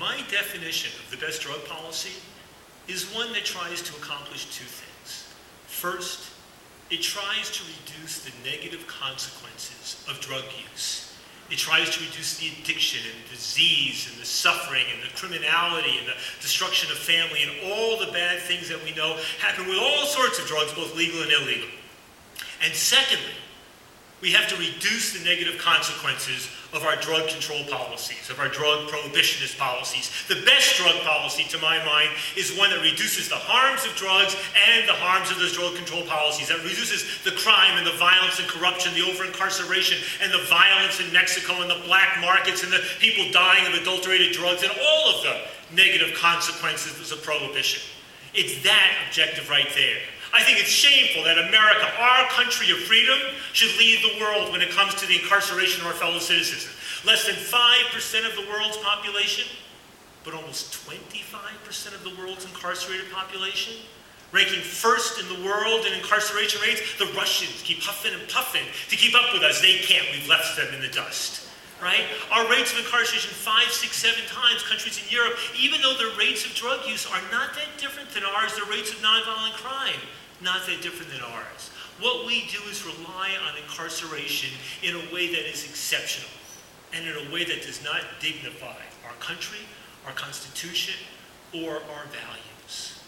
My definition of the best drug policy is one that tries to accomplish two things. First, it tries to reduce the negative consequences of drug use. It tries to reduce the addiction and disease and the suffering and the criminality and the destruction of family and all the bad things that we know happen with all sorts of drugs, both legal and illegal. And secondly, we have to reduce the negative consequences of our drug control policies, of our drug prohibitionist policies. The best drug policy, to my mind, is one that reduces the harms of drugs and the harms of those drug control policies, that reduces the crime and the violence and corruption, the over-incarceration and the violence in Mexico and the black markets and the people dying of adulterated drugs and all of the negative consequences of prohibition. It's that objective right there. I think it's shameful that America, our country of freedom, should lead the world when it comes to the incarceration of our fellow citizens. Less than 5% of the world's population, but almost 25% of the world's incarcerated population. Ranking first in the world in incarceration rates, the Russians keep huffing and puffing to keep up with us. They can't. We've left them in the dust. Right? Our rates of incarceration 5, 6, 7 times countries in Europe, even though their rates of drug use are not that different than ours, their rates of nonviolent crime not that different than ours. What we do is rely on incarceration in a way that is exceptional and in a way that does not dignify our country, our Constitution, or our values.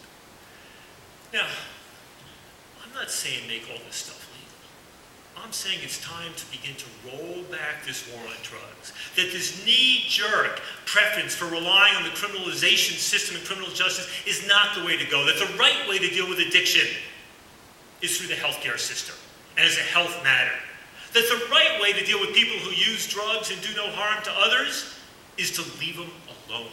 Now, I'm not saying make all this stuff legal. I'm saying it's time to begin to roll back this war on drugs. That this knee-jerk preference for relying on the criminalization system and criminal justice is not the way to go. That the right way to deal with addiction is through the healthcare system and as a health matter. That the right way to deal with people who use drugs and do no harm to others is to leave them alone.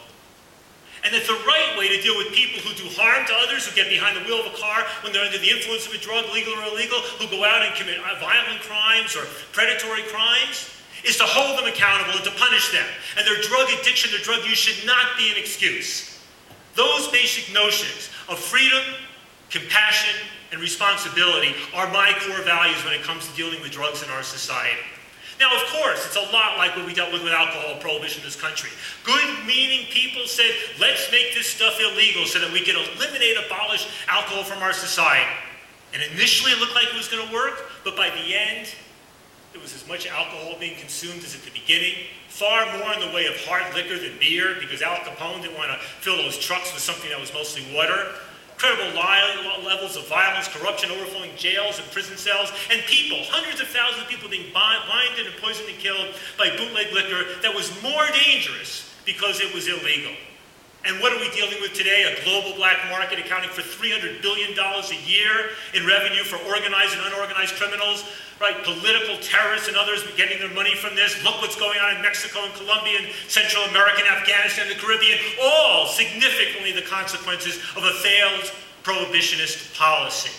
And that the right way to deal with people who do harm to others, who get behind the wheel of a car when they're under the influence of a drug, legal or illegal, who go out and commit violent crimes or predatory crimes, is to hold them accountable and to punish them. And their drug addiction, their drug use should not be an excuse. Those basic notions of freedom, compassion, and responsibility are my core values when it comes to dealing with drugs in our society. Now, of course, it's a lot like what we dealt with alcohol prohibition in this country. Good-meaning people said, let's make this stuff illegal so that we can eliminate, abolish alcohol from our society. And initially it looked like it was going to work, but by the end, there was as much alcohol being consumed as at the beginning, far more in the way of hard liquor than beer, because Al Capone didn't want to fill those trucks with something that was mostly water. Incredible levels of violence, corruption, overflowing jails and prison cells, and people, hundreds of thousands of people being blinded and poisoned and killed by bootleg liquor that was more dangerous because it was illegal. And what are we dealing with today? A global black market accounting for $300 billion a year in revenue for organized and unorganized criminals, right? Political terrorists and others getting their money from this. Look what's going on in Mexico and Colombia and Central America and Afghanistan and the Caribbean. All significantly the consequences of a failed prohibitionist policy.